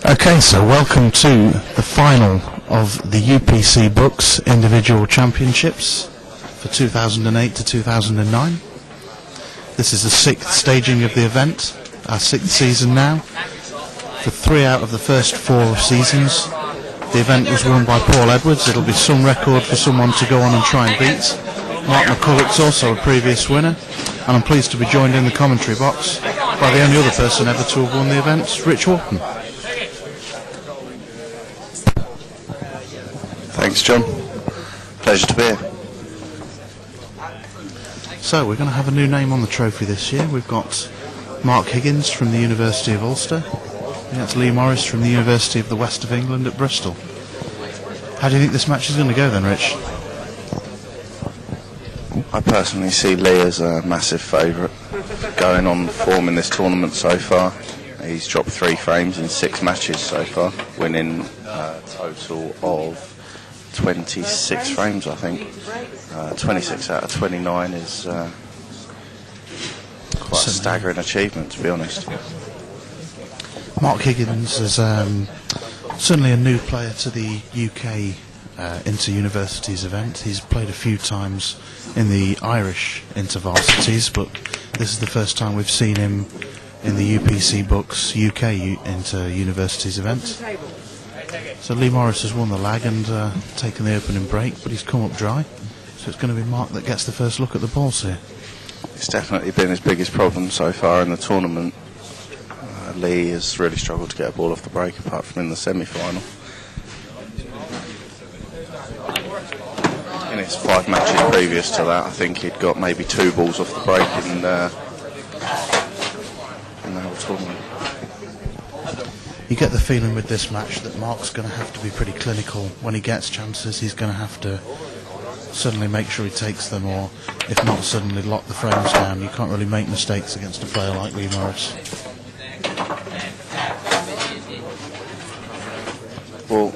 Okay, so welcome to the final of the UPC Books Individual Championships for 2008 to 2009. This is the 6th staging of the event, our 6th season now. For 3 out of the first 4 seasons, the event was won by Paul Edwards. It'll be some record for someone to go on and try and beat. Mark McCulloch's also a previous winner, and I'm pleased to be joined in the commentary box by the only other person ever to have won the event, Rich Wharton. Thanks, John. Pleasure to be here. So we're going to have a new name on the trophy this year. We've got Marc Higgins from the University of Ulster, and that's Lee Morris from the University of the West of England at Bristol. How do you think this match is going to go then, Rich? I personally see Lee as a massive favourite, going on form in this tournament so far. He's dropped 3 frames in 6 matches so far, winning a total of 26 frames, I think. 26 out of 29 is quite a staggering achievement, to be honest. Marc Higgins is certainly a new player to the UK Inter-Universities event. He's played a few times in the Irish Inter-Varsities, but this is the first time we've seen him in the UPC Books UK Inter-Universities event. So Lee Morris has won the lag and taken the opening break, but he's come up dry. So it's going to be Mark that gets the first look at the balls here. It's definitely been his biggest problem so far in the tournament. Lee has really struggled to get a ball off the break, apart from in the semi-final. In his 5 matches previous to that, I think he'd got maybe 2 balls off the break in the whole tournament. You get the feeling with this match that Mark's going to have to be pretty clinical. When he gets chances, he's going to have to suddenly make sure he takes them, or if not, suddenly lock the frames down. You can't really make mistakes against a player like Lee Morris. Well,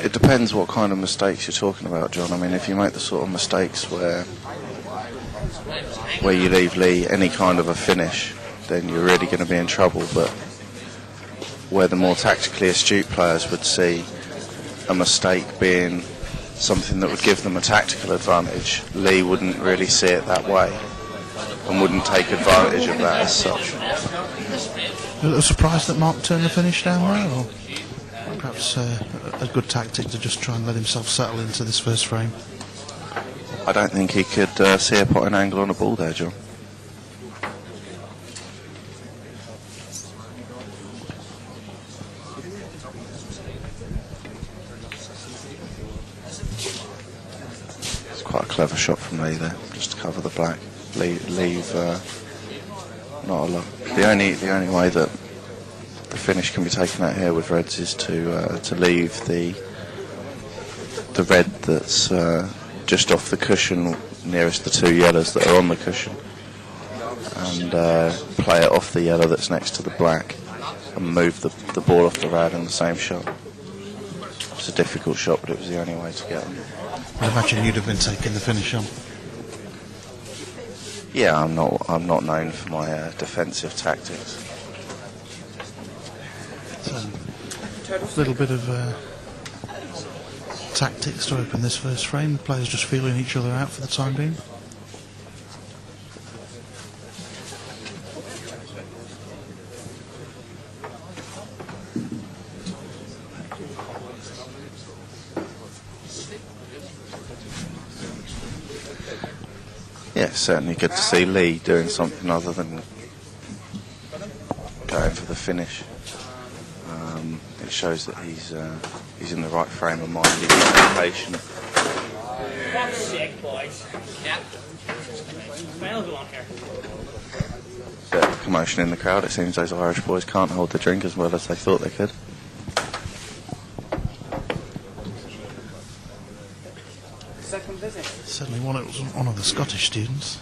it depends what kind of mistakes you're talking about, John. I mean, if you make the sort of mistakes where you leave Lee any kind of a finish, then you're really going to be in trouble. But where the more tactically astute players would see a mistake being something that would give them a tactical advantage, Lee wouldn't really see it that way and wouldn't take advantage of that as such. A little surprised that Mark turned the finish down there, or perhaps a good tactic to just try and let himself settle into this first frame? I don't think he could see a potting angle on a ball there, John. Quite a clever shot from Lee there, just to cover the black. Leave not a lot. The only way that the finish can be taken out here with reds is to leave the red that's just off the cushion nearest the 2 yellows that are on the cushion, and play it off the yellow that's next to the black, and move the ball off the rad in the same shot. It's a difficult shot, but it was the only way to get them. I imagine you'd have been taking the finish on. Yeah, I'm not known for my defensive tactics. So, a little bit of tactics to open this first frame. The players just feeling each other out for the time being. Yeah, it's certainly good to see Lee doing something other than going for the finish. It shows that he's in the right frame of mind. He's patient. Bit of commotion in the crowd. It seems those Irish boys can't hold the drink as well as they thought they could. Certainly wasn't one of the Scottish students.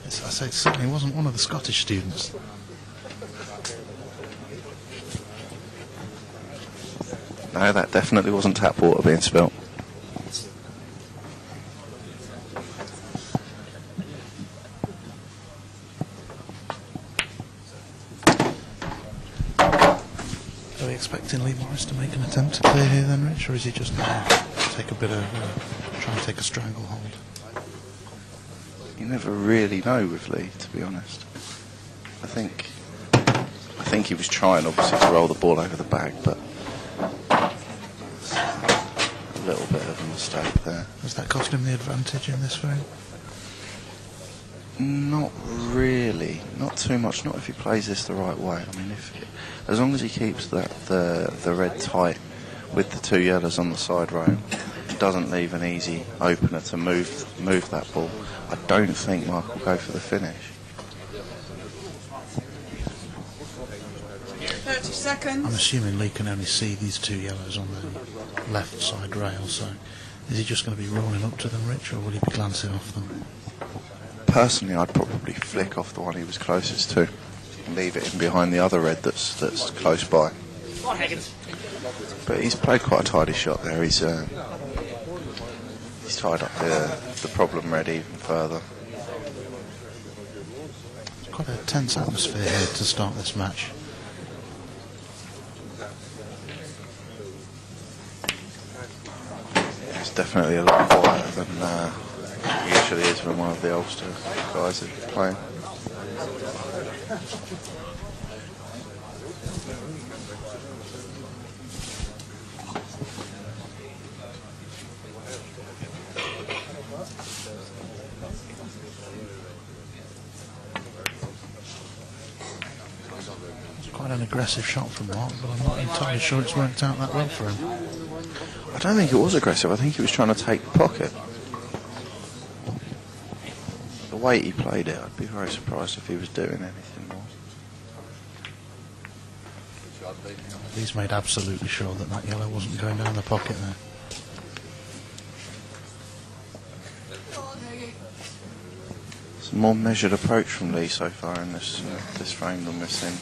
I say certainly wasn't one of the Scottish students. No, that definitely wasn't tap water being spilt. expecting Lee Morris to make an attempt to clear here then, Rich, or is he just going to take a bit of try and take a stranglehold? You never really know with Lee, to be honest. I think he was trying, obviously, to roll the ball over the bag, but a little bit of a mistake there. Has that cost him the advantage in this frame? Not really, not too much. Not if he plays this the right way. I mean, as long as he keeps the red tight with the two yellows on the side rail, doesn't leave an easy opener to move that ball, I don't think Marc will go for the finish. 30 seconds. I'm assuming Lee can only see these two yellows on the left side rail, so is he just going to be rolling up to them, Rich, or will he be glancing off them? Personally, I'd probably flick off the one he was closest to and leave it in behind the other red that's close by. But he's played quite a tidy shot there. He's tied up the problem red even further. It's quite a tense atmosphere here to start this match. It's definitely a lot quieter than it usually is when one of the Ulster guys is playing. It's quite an aggressive shot from Marc, but I'm not entirely sure it's worked out that well for him. I don't think it was aggressive. I think he was trying to take the pocket. The way he played it, I'd be very surprised if he was doing anything more. He's made absolutely sure that that yellow wasn't going down the pocket there. It's a more measured approach from Lee so far in this frame than we've seen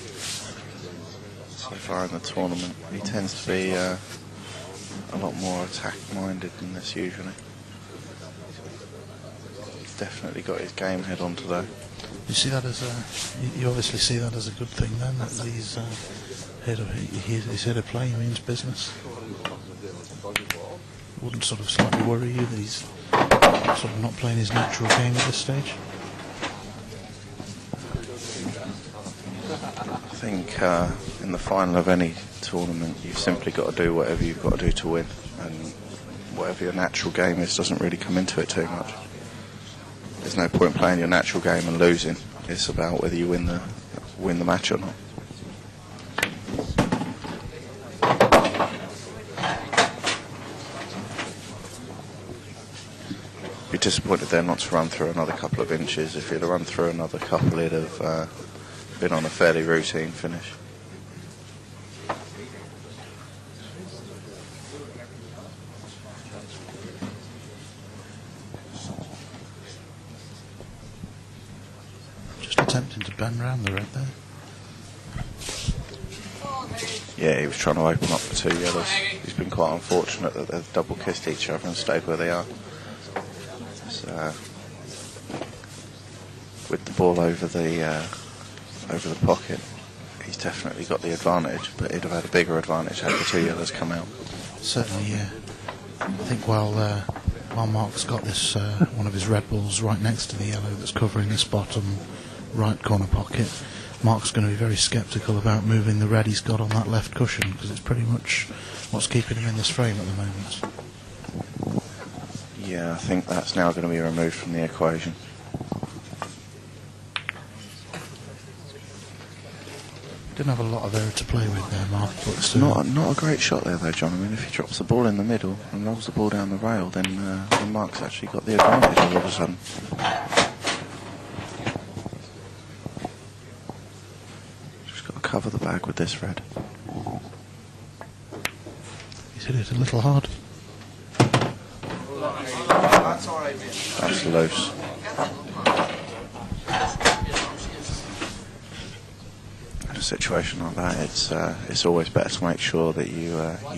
so far in the tournament. He tends to be a lot more attack-minded than this usually. He's definitely got his game head on today. You see that as you obviously see that as a good thing then, that he's here to play, he means business. Wouldn't sort of slightly worry you that he's sort of not playing his natural game at this stage? I think in the final of any tournament you've simply got to do whatever you've got to do to win, and whatever your natural game is doesn't really come into it too much. There's no point playing your natural game and losing. It's about whether you win the match or not. Be disappointed there not to run through another couple of inches. If he'd have run through another couple, he'd have been on a fairly routine finish. Just attempting to bend round the red there. Yeah, he was trying to open up the two yellows. He's been quite unfortunate that they've double kissed each other and stayed where they are. So, with the ball over the pocket, he's definitely got the advantage, but he'd have had a bigger advantage had the two yellows come out. Certainly, yeah. I think while Marc's got this one of his red balls right next to the yellow that's covering this bottom right corner pocket, Marc's going to be very sceptical about moving the red he's got on that left cushion, because it's pretty much what's keeping him in this frame at the moment. Yeah, I think that's now going to be removed from the equation. Didn't have a lot of error to play with there, Marc. But Not a great shot there, though, John. I mean, if he drops the ball in the middle and rolls the ball down the rail, then Marc's actually got the advantage all of a sudden. Just got to cover the bag with this red. He's hit it a little hard. That's loose. In a situation like that, it's always better to make sure that you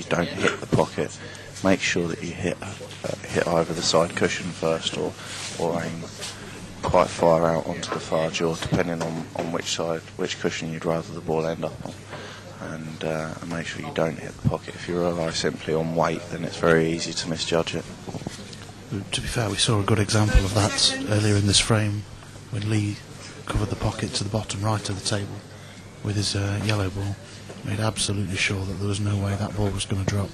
don't hit the pocket. Make sure that you hit either the side cushion first, or aim quite far out onto the far jaw, depending on which cushion you'd rather the ball end up on. and make sure you don't hit the pocket. If you rely simply on weight, then it's very easy to misjudge it. To be fair, we saw a good example of that earlier in this frame when Lee covered the pocket to the bottom right of the table with his yellow ball. Made absolutely sure that there was no way that ball was going to drop.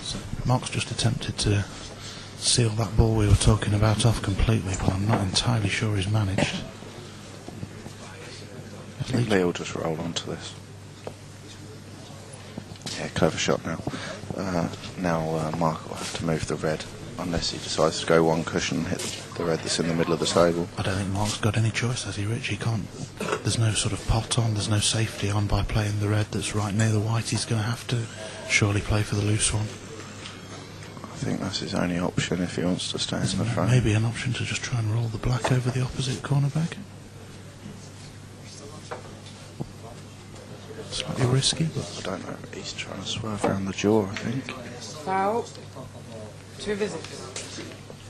So Mark's just attempted to seal that ball we were talking about off completely, but I'm not entirely sure he's managed. Lee will just roll onto this. Yeah, clever shot now. Now Mark will have to move the red, unless he decides to go one cushion and hit the red that's in the middle of the table. I don't think Mark's got any choice, has he, Rich? He can't. There's no sort of pot on, there's no safety on by playing the red that's right near the white. He's going to have to surely play for the loose one. I think that's his only option if he wants to stay in the front. Maybe an option to just try and roll the black over the opposite corner bag. Slightly risky, but I don't know. He's trying to swerve around the jaw, I think. Foul. 2 visits.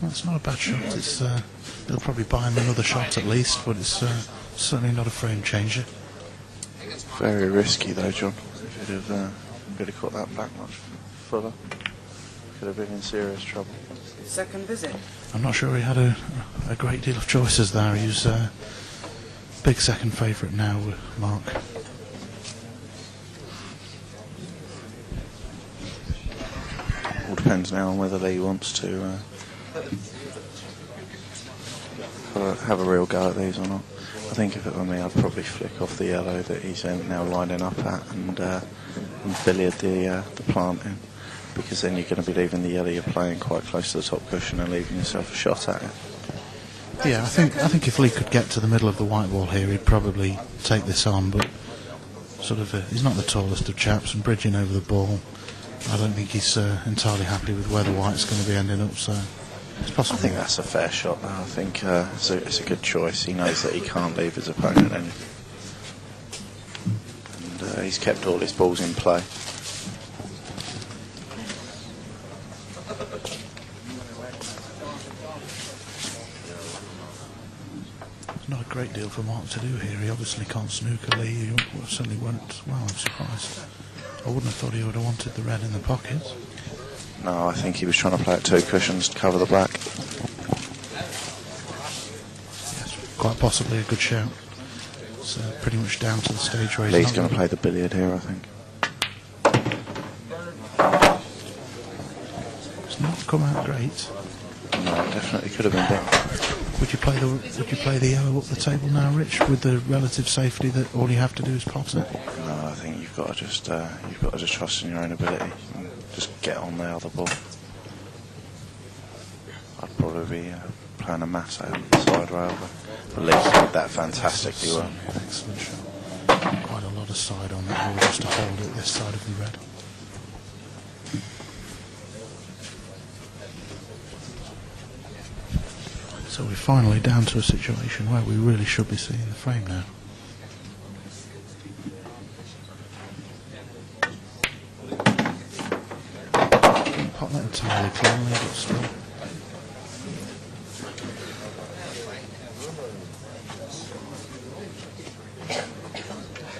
well, it's not a bad shot. It's it'll probably buy him another shot at least, but it's certainly not a frame changer. Very risky though, John. If he'd have caught that black much fuller, could have been in serious trouble. Second visit. I'm not sure he had a great deal of choices there. He's big second favourite now, Mark. All depends now on whether Lee wants to have a real go at these or not. I think if it were me, I'd probably flick off the yellow that he's now lining up at and billiard the plant in, because then you're going to be leaving the yellow you're playing quite close to the top cushion and leaving yourself a shot at it. Yeah, I think if Lee could get to the middle of the white wall here, he'd probably take this on, but sort of he's not the tallest of chaps, and bridging over the ball, I don't think he's entirely happy with where the white's going to be ending up, so it's possible. I think that's a fair shot now. I think it's a good choice. He knows that he can't leave his opponent in, and he's kept all his balls in play. There's not a great deal for Mark to do here. He obviously can't snooker Lee. He certainly won't. Well, I'm surprised. I wouldn't have thought he would have wanted the red in the pocket. No, I think he was trying to play at two cushions to cover the black. Yes, quite possibly a good shout. It's pretty much down to the stage where Lee's going to play the billiard here, I think. It's not come out great. No, it definitely could have been better. Would you play the yellow up the table now, Rich, with the relative safety that all you have to do is pot it? No, I think you've got to just trust in your own ability and just get on the other ball. I'd probably be playing a mass out on the side rail, but Lee did that fantastically well. Excellent shot. Quite a lot of side on that ball just to hold it this side of the red. So we're finally down to a situation where we really should be seeing the frame now. Not entirely cleanly, but still.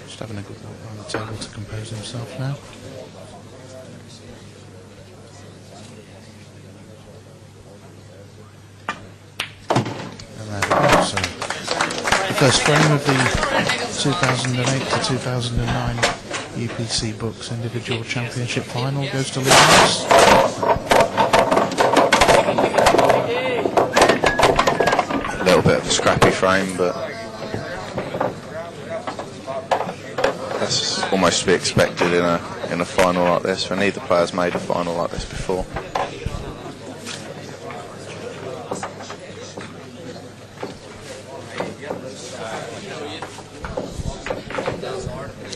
Just having a good walk around the table to compose himself now. So, the first frame of the 2008 to 2009 UPC Books Individual Championship Final goes to Lee Higgins. A little bit of a scrappy frame, but that's almost to be expected in a final like this, for neither player's made a final like this before.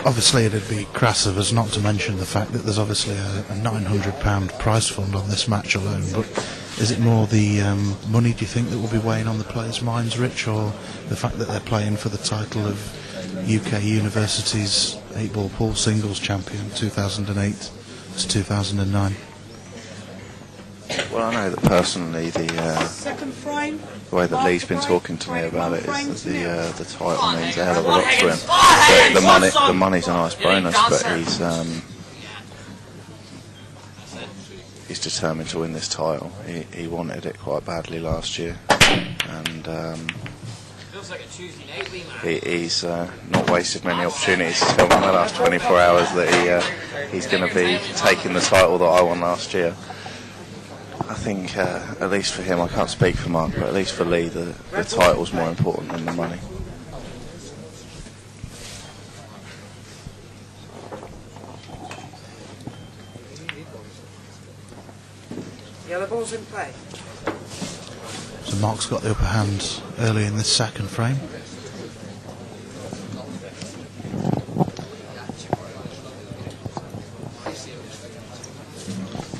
Obviously it'd be crass of us not to mention the fact that there's obviously a £900 prize fund on this match alone, but is it more the money, do you think, that will be weighing on the players' minds, Rich, or the fact that they're playing for the title of UK University's 8-ball pool singles champion 2008 to 2009. Well, I know that personally the Second frame. way that Lee's been talking to me about it is that the title means a hell of a lot to him. The money's a nice bonus, but he's determined to win this title. He wanted it quite badly last year, and he's not wasted many opportunities to tell me in the last 24 hours that he's going to be taking the title that I won last year. I think, at least for him, I can't speak for Mark, but at least for Lee, the title's more important than the money. Yellow ball's in play. So Mark's got the upper hand early in this second frame.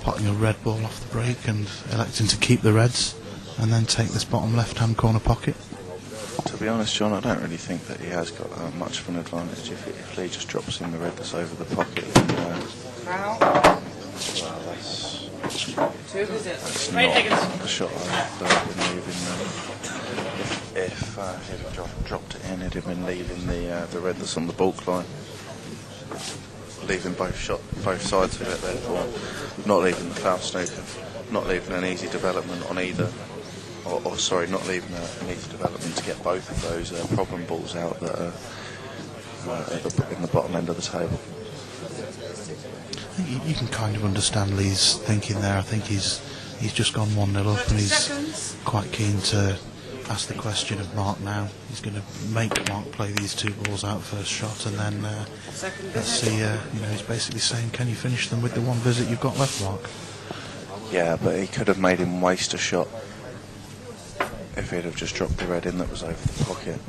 Potting a red ball off the break and electing to keep the reds and then take this bottom left hand corner pocket. To be honest, John, I don't really think that he has got much of an advantage. If Lee just drops in the red that's over the pocket, then Foul. well, that's 2 visits. not the shot I've been leaving. If he'd have dropped it in, he'd have been leaving the red that's on the balk line. Leaving both sides of it, therefore not leaving the foul snooker, not leaving an easy development on either, or sorry, not leaving an easy development to get both of those problem balls out that are in the bottom end of the table. You can kind of understand Lee's thinking there. I think he's just gone 1-0 up and he's quite keen to ask the question of Mark now. He's going to make Mark play these 2 balls out first shot, and then let's see. He's basically saying, can you finish them with the 1 visit you've got left, Mark? Yeah, but he could have made him waste a shot if he'd have just dropped the red in that was over the pocket,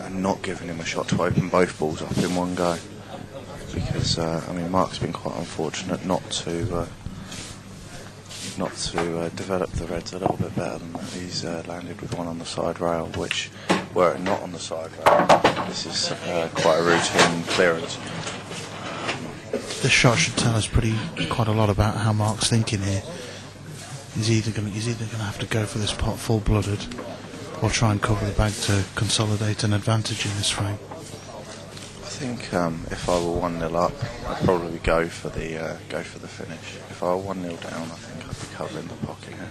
and not given him a shot to open both balls up in one go. Because Mark's been quite unfortunate not to develop the reds a little bit better than that. He's landed with one on the side rail, which, were it not on the side rail, this is quite a routine clearance. This shot should tell us quite a lot about how Mark's thinking here. He's either going to have to go for this pot full-blooded, or try and cover the bag to consolidate an advantage in this frame. I think if I were 1-0 up, I'd probably go for the finish. If I were 1-0 down, I think I'd be covering the pocket here.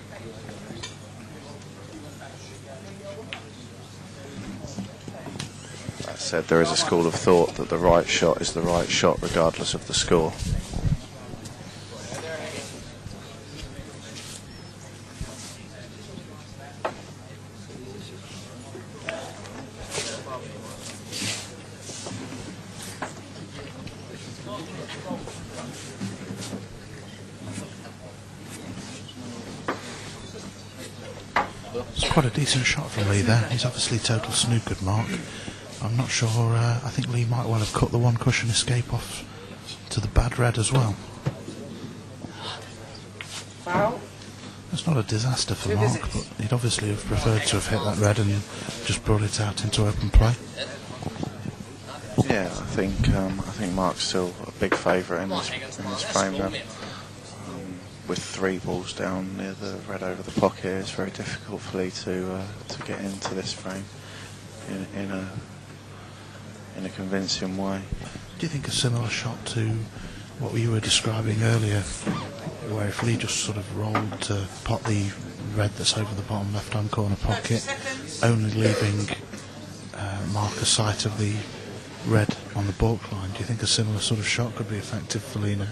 That said, there is a school of thought that the right shot is the right shot regardless of the score. It's quite a decent shot from Lee there. He's obviously total snookered Mark. I'm not sure, I think Lee might well have cut the 1 cushion escape off to the bad red as well. Foul. It's not a disaster for Mark, but he'd obviously have preferred to have hit that red and just brought it out into open play. Yeah, I think Mark's still a big favourite in this frame now. With 3 balls down near the red over the pocket, it's very difficult for Lee to get into this frame in a convincing way. Do you think a similar shot to what you were describing earlier, where if Lee just sort of rolled to pot the red that's over the bottom left-hand corner pocket, only leaving Mark a sight of the red on the balk line, do you think a similar sort of shot could be effective for Lee now?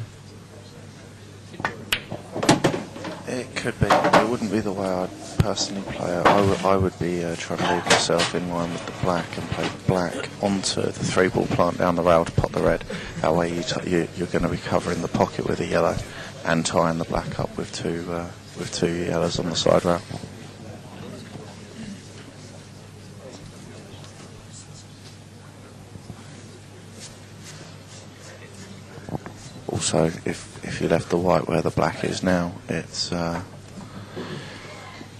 It could be. It wouldn't be the way I'd personally play it. I would be trying to leave myself in line with the black and play black onto the 3-ball plant down the rail to pot the red. That way you're going to be covering the pocket with a yellow and tying the black up with two yellows on the side rail. Also, if you left the white where the black is now, it's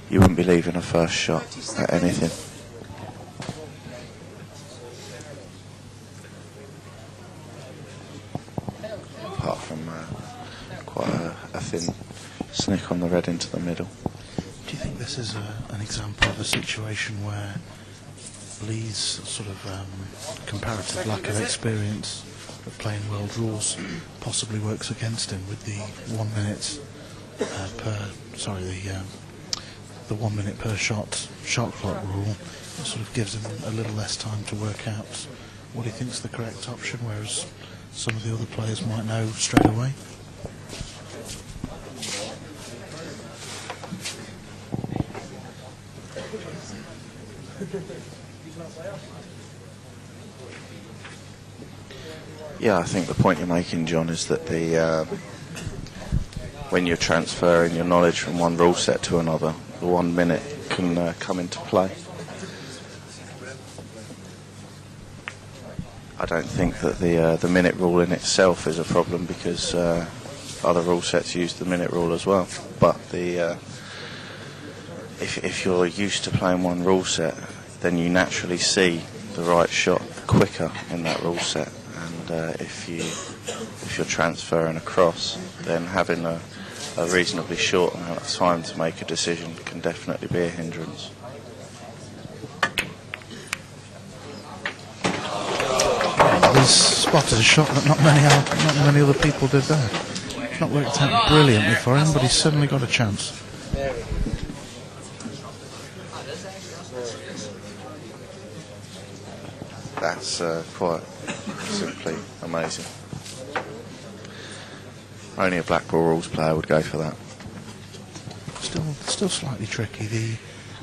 you wouldn't be leaving a first shot at anything. red into the middle. Do you think this is an example of a situation where Lee's sort of comparative lack of experience of playing world rules possibly works against him with the 1 minute the 1 minute per shot clock rule? It sort of gives him a little less time to work out what he thinks the correct option, whereas some of the other players might know straight away. Yeah, I think the point you're making, John, is that when you're transferring your knowledge from one rule set to another, the 1 minute can come into play. I don't think that the minute rule in itself is a problem, because other rule sets use the minute rule as well. But if you're used to playing one rule set, then you naturally see the right shot quicker in that rule set. And if you're transferring across, then having a reasonably short amount of time to make a decision can definitely be a hindrance. He's spotted a shot that not many other people did there. It's not worked out brilliantly for him, but he's certainly got a chance. That's quite simply amazing. Only a Blackpool rules player would go for that. Still slightly tricky. The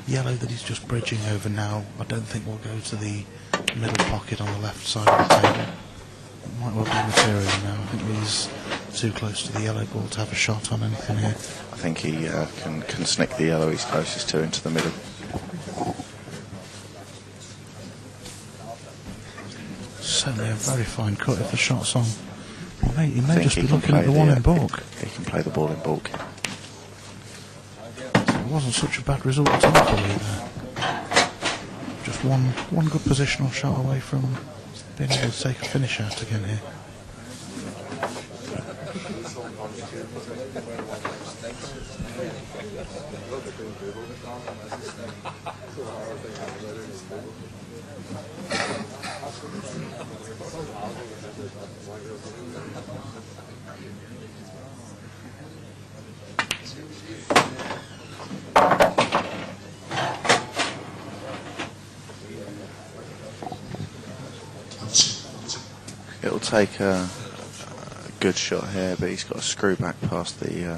yellow that he's just bridging over now, I don't think will go to the middle pocket on the left side of the table. It might well be material now. I think he's too close to the yellow ball to have a shot on anything here. I think he can snick the yellow he's closest to into the middle. Certainly a very fine cut if the shot's on. He may just be looking at the one in baulk. He can play the ball in baulk. It wasn't such a bad result at all for Lee there. Just one good positional shot away from being able to take a finish out again here. It'll take a good shot here, but he's got to screw back past the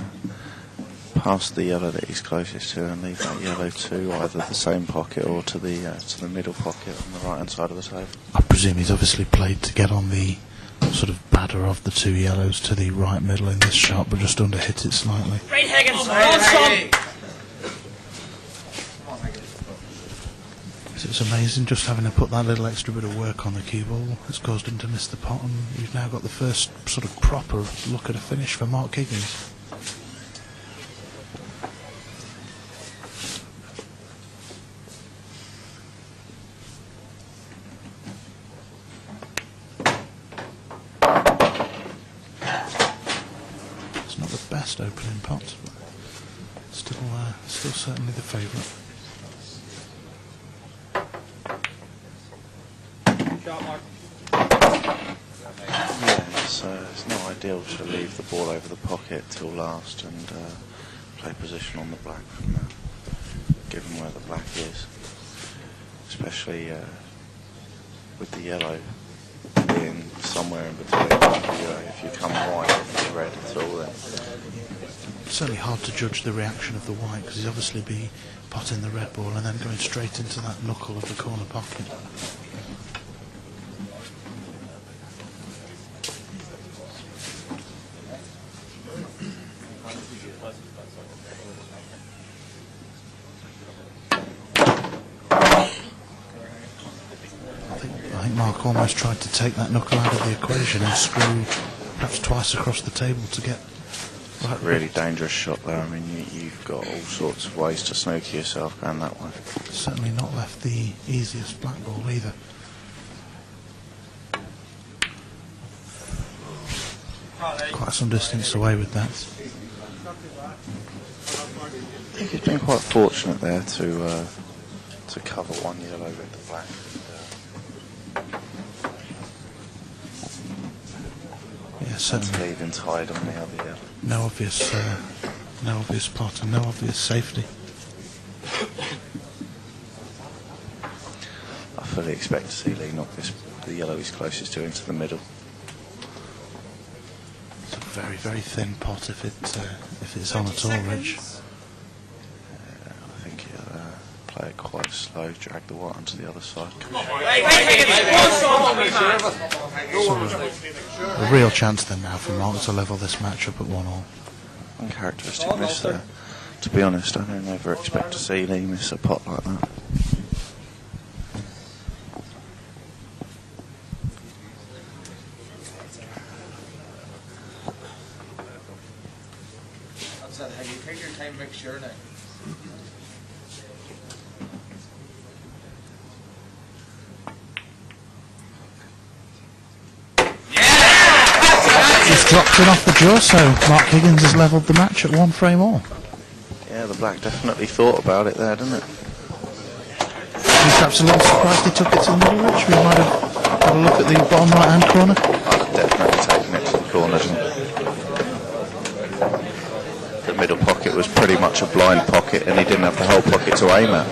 yellow that he's closest to and leave that yellow to either the same pocket or to the middle pocket on the right hand side of the table. I presume he's obviously played to get on the sort of batter of the two yellows to the right middle in this shot, but just under hit it slightly. Great Higgins! It's amazing just having to put that little extra bit of work on the cue ball. It's caused him to miss the pot, and we've now got the first sort of proper look at a finish for Marc Higgins. It's not the best opening pot, but still certainly the favourite. It's not ideal to leave the ball over the pocket till last and play position on the black from there, given where the black is, especially with the yellow being somewhere in between. If you come wide of the red at all, then it's certainly hard to judge the reaction of the white, because he's obviously be potting the red ball and then going straight into that knuckle of the corner pocket. I think Marc almost tried to take that knuckle out of the equation and screw perhaps twice across the table to get right. Really dangerous shot there. I mean, you've got all sorts of ways to snooker yourself going that way. Certainly not left the easiest black ball either. Quite some distance away with that. think he's been quite fortunate there to cover one yellow with the black. Yeah, certainly. Leaving tied on the other yellow. No obvious pot and no obvious safety. I fully expect to see Lee knock the yellow he's closest to into the middle. It's a very, very thin pot if it's on at all, Rich. I think he'll play it quite slow, drag the white onto the other side. A real chance then now for Mark to level this match up at 1-1. Uncharacteristic miss there. To be honest, I don't ever expect to see Lee miss a pot like that. Have you take your time, make sure now. Just dropped it off the draw, so Marc Higgins has levelled the match at 1 frame all. Yeah, the black definitely thought about it there, didn't it? He's perhaps a little surprised he took it to the middle, Rich. We might have had a look at the bottom right hand corner. I'd have definitely taken it to the corner, didn't it? The middle pocket was pretty much a blind pocket and he didn't have the whole pocket to aim at.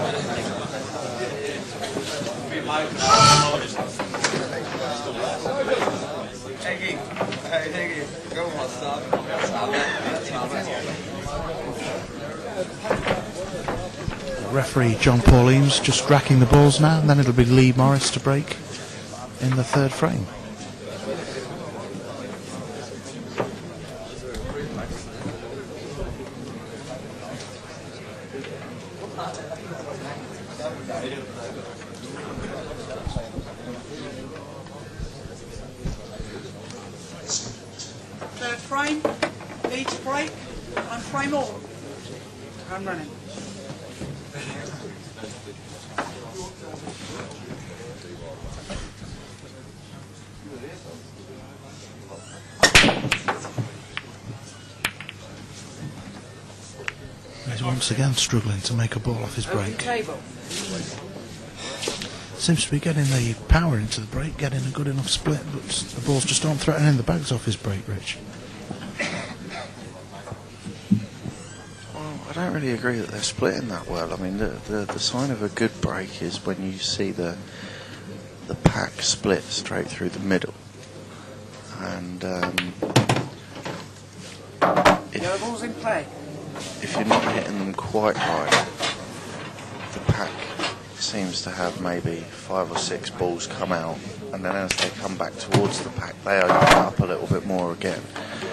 Referee John Paul Eames just racking the balls now, and then it'll be Lee Morris to break in the 3rd frame. Third frame, each break, and frame all. I'm running. He's once again struggling to make a ball off his break. Seems to be getting the power into the break, getting a good enough split, but the balls just aren't threatening the bags off his break, Rich. Well, I don't really agree that they're splitting that well. I mean, the sign of a good break is when you see the pack split straight through the middle. And Balls in play. if you're not hitting them quite right, the pack seems to have maybe 5 or 6 balls come out, and then as they come back towards the pack, they open up a little bit more again.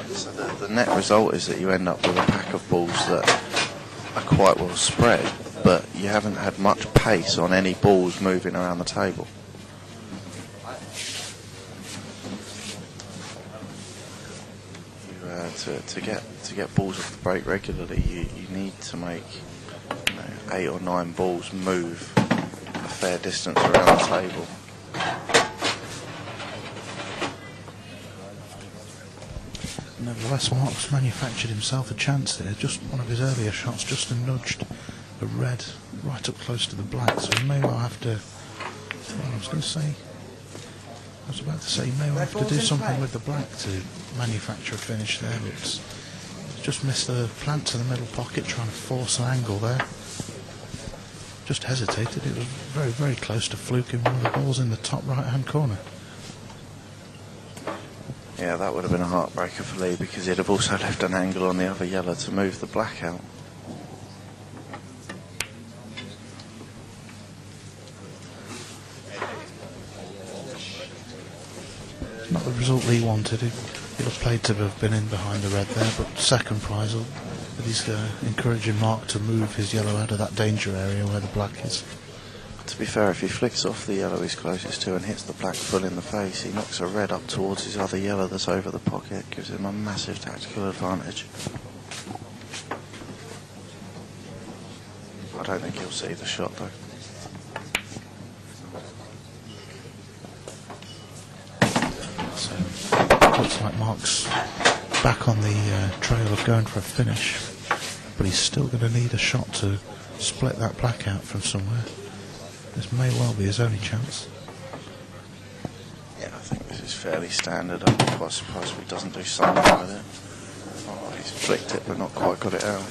So the net result is that you end up with a pack of balls that are quite well spread, but you haven't had much pace on any balls moving around the table. To get balls off the break regularly, you need to make 8 or 9 balls move a fair distance around the table. Nevertheless, Mark's manufactured himself a chance here. Just one of his earlier shots just nudged the red right up close to the black, so he may well have to... Well, I was about to say he may well have to do something with the black to manufacture a finish there, but he's just missed the plant to the middle pocket, trying to force an angle there. Just hesitated. It was very, very close to fluking one of the balls in the top right-hand corner. Yeah, that would have been a heartbreaker for Lee, because he'd have also left an angle on the other yellow to move the black out. Not the result Lee wanted. He'd have played to have been in behind the red there, but second prize, but he's encouraging Mark to move his yellow out of that danger area where the black is. To be fair, if he flicks off the yellow he's closest to and hits the black full in the face, he knocks a red up towards his other yellow that's over the pocket. Gives him a massive tactical advantage. I don't think he'll see the shot though. So, looks like Mark's back on the trail of going for a finish. but he's still going to need a shot to split that black out from somewhere. This may well be his only chance. Yeah, I think this is fairly standard. I'd be quite surprised if he doesn't do something with it. Oh, he's flicked it but not quite got it out.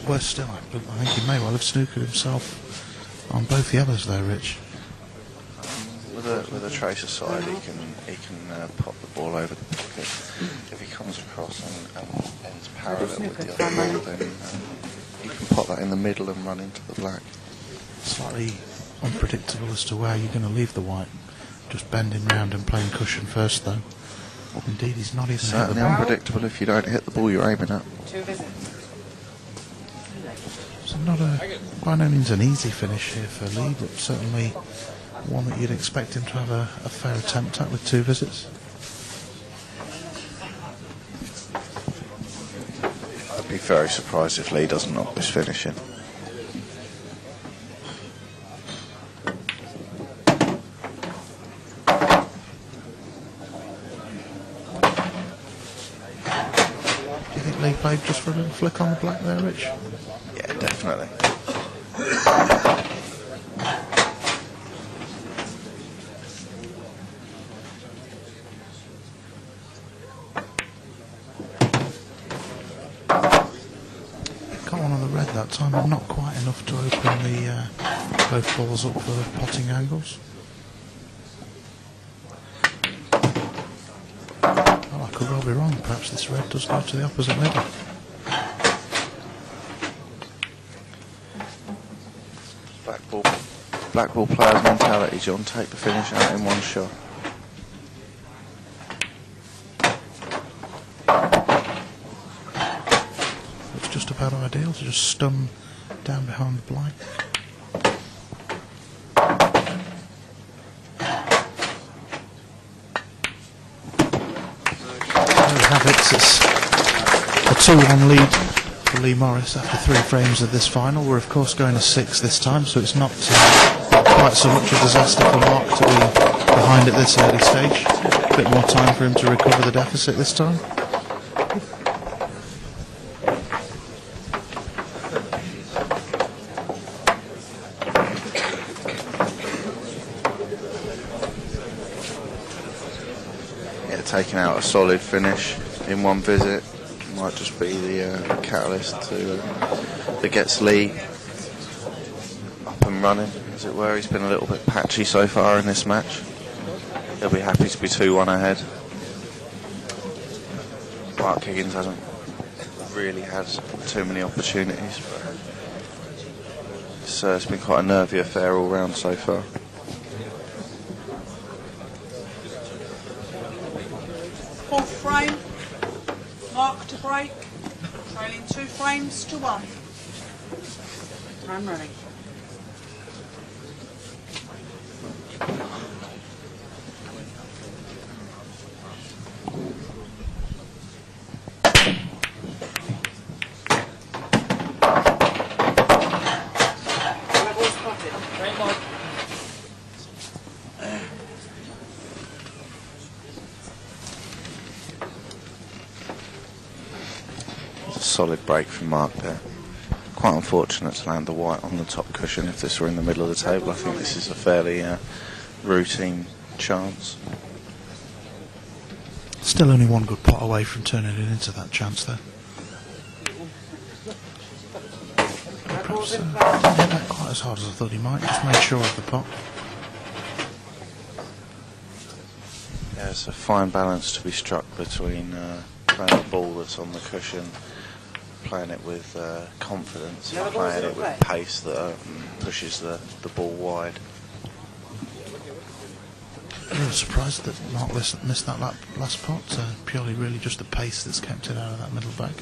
Worse still, I think he may well have snookered himself on both the others there, Rich. With a tracer side, he can pop the ball over the pocket. If he comes across and ends parallel with the other ball, then he can pop that in the middle and run into the black. Slightly unpredictable as to where you're going to leave the white. Just bending round and playing cushion first, though. Indeed, he's not even certainly unpredictable if you don't hit the ball you're aiming at. So not by no means an easy finish here for Lee, but certainly one that you'd expect him to have a fair attempt at with 2 visits. I'd be very surprised if Lee doesn't knock this finish in. Do you think Lee played just for a little flick on the black there, Rich? Yeah, definitely. Got one on the red that time, but not quite enough to open the both balls up for potting angles. Oh, I could well be wrong. Perhaps this red does go to the opposite middle. Black ball player's mentality, John. Take the finish out in one shot. It's just about ideal to just stun down behind the black. There we have it. It's a 2-1 lead for Lee Morris after 3 frames of this final. We're of course going to 6 this time, so it's not quite so much a disaster for Mark to be behind at this early stage. A bit more time for him to recover the deficit this time. Yeah, taking out a solid finish in one visit might just be the catalyst that gets Lee up and running, as it were. He's been a little bit patchy so far in this match. He'll be happy to be 2-1 ahead. Marc Higgins hasn't really had too many opportunities, but it's been quite a nervy affair all round so far. Fourth frame, Mark to break, trailing 2 frames to 1. Time running. Solid break from Mark there. Quite unfortunate to land the white on the top cushion. If this were in the middle of the table, I think this is a fairly routine chance. Still only one good pot away from turning it into that chance though. Perhaps didn't hit that quite as hard as I thought he might. Just made sure of the pot. Yeah, it's a fine balance to be struck between playing a ball that's on the cushion, playing it with confidence, and playing it with pace that pushes the ball wide. I was surprised that Mark missed that last pot. Purely really just the pace that's kept it out of that middle bag.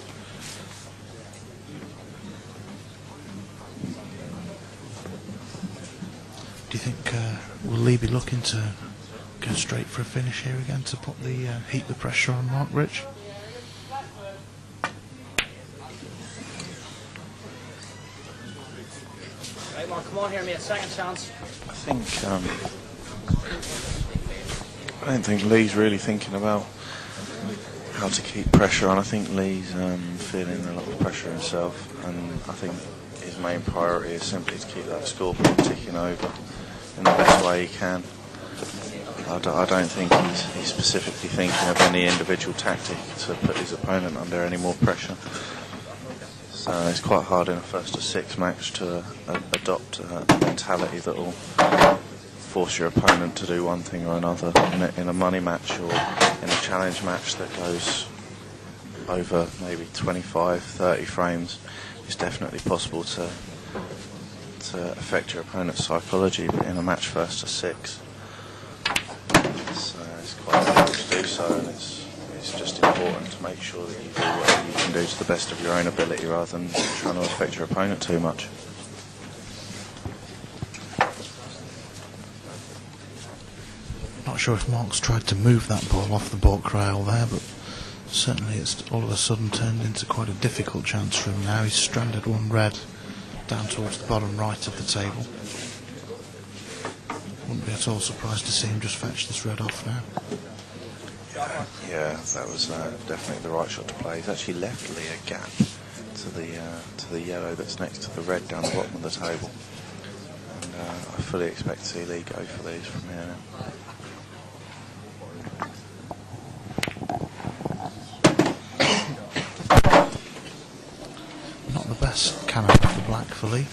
Do you think will Lee be looking to go straight for a finish here again to put the heat the pressure on Mark, Rich? Right, Mark, come on here, mate. Second chance. I don't think Lee's really thinking about how to keep pressure on. I think Lee's feeling a lot of pressure himself, and I think his main priority is simply to keep that scoreboard ticking over in the best way he can. I don't think he's specifically thinking of any individual tactic to put his opponent under any more pressure. So it's quite hard in a first to six match to adopt a mentality that will force your opponent to do one thing or another. In a money match or in a challenge match that goes over maybe 25, 30 frames, it's definitely possible to affect your opponent's psychology, but in a match first to six, it's quite difficult to do so, and it's just important to make sure that you do whatever you can do to the best of your own ability rather than trying to affect your opponent too much. Not sure if Mark's tried to move that ball off the baulk rail there, but certainly it's all of a sudden turned into quite a difficult chance for him now. He's stranded one red down towards the bottom right of the table. Wouldn't be at all surprised to see him just fetch this red off now. Yeah, that was definitely the right shot to play. He's actually left Lee a gap to the yellow that's next to the red down the bottom of the table. And I fully expect to see Lee go for these from here now. Not the best cannon off the black for Lee.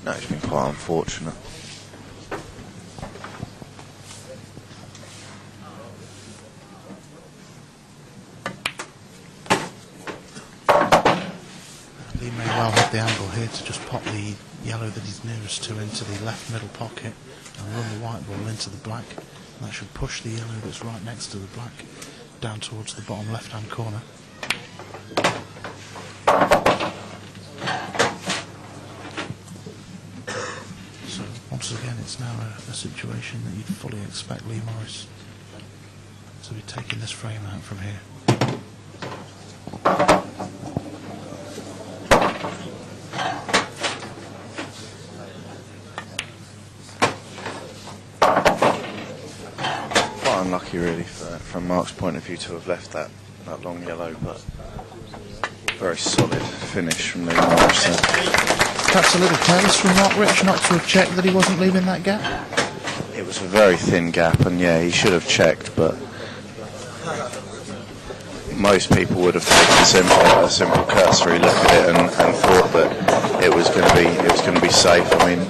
No, it's been quite unfortunate. Lee may well have the angle here to just pop the yellow that he's nearest to into the left middle pocket and run the white ball into the black. And that should push the yellow that's right next to the black down towards the bottom left hand corner. So once again it's now a situation that you'd fully expect Lee Morris to be taking this frame out from here. Unlucky really from Mark's point of view to have left that long yellow, but very solid finish from Lee Morris. Perhaps a little careless from Mark Rich not to have checked that he wasn't leaving that gap. It was a very thin gap, and yeah, he should have checked, but most people would have taken a simple cursory look at it and thought that it was going to be safe. I mean,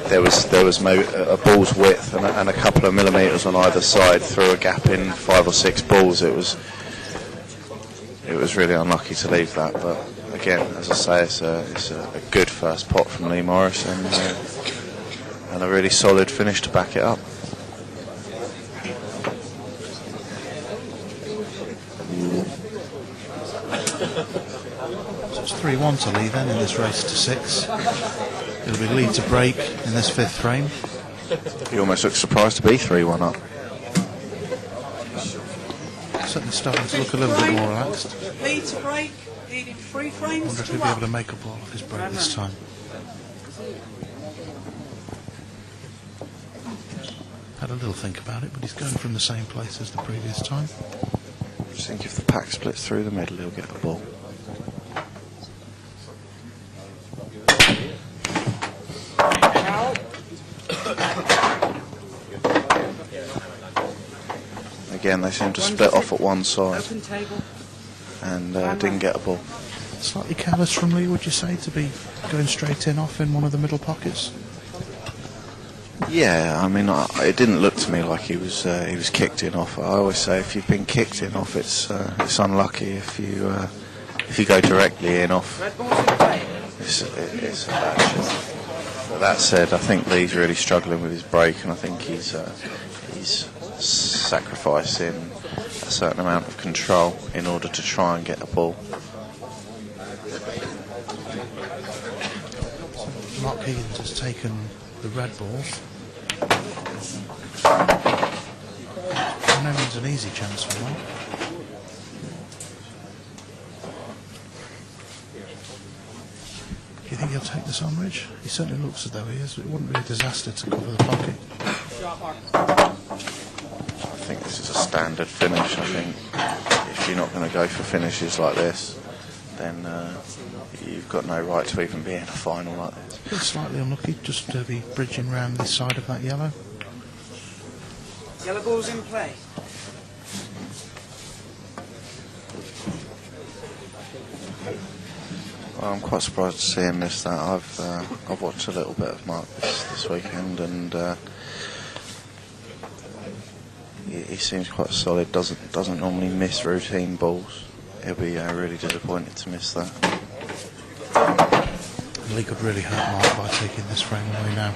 there was maybe a ball's width and a couple of millimetres on either side through a gap in 5 or 6 balls. It was really unlucky to leave that, but again, as I say, it's a good first pot from Lee Morris and a really solid finish to back it up. So it's 3-1 to Lee then in this race to 6. It'll be Lee to break in this 5th frame. He almost looks surprised to be 3-1 up. Certainly starting to look a little bit more relaxed. Lee to break, leading 3 I frames wonder if to he'll be able to up. make a ball off his break this time. Had a little think about it, but he's going from the same place as the previous time. I just think if the pack splits through the middle, he'll get a ball. Again, they seem to split off at one side and didn't get a ball. Slightly careless from Lee, would you say, to be going straight in off in one of the middle pockets? Yeah, I mean, it didn't look to me like he was kicked in off. I always say if you've been kicked in off, it's unlucky. If you go directly in off, it's a bad shot. But that said, I think Lee's really struggling with his break, and I think he's sacrificing a certain amount of control in order to try and get a ball. Marc Higgins has taken the red balls. By no means an easy chance for Mark. Do you think he'll take this on, Ridge? He certainly looks as though he is. It wouldn't be a disaster to cover the pocket. shot, Mark. I think this is a standard finish. I think if you're not going to go for finishes like this, then you've got no right to even be in a final like this. Been slightly unlucky just to be bridging round this side of that yellow. Yellow ball's in play. Well, I'm quite surprised to see him miss that. I've watched a little bit of Mark this weekend, and he seems quite solid. Doesn't normally miss routine balls. He'll be really disappointed to miss that. Lee could really hurt Mark by taking this frame away now.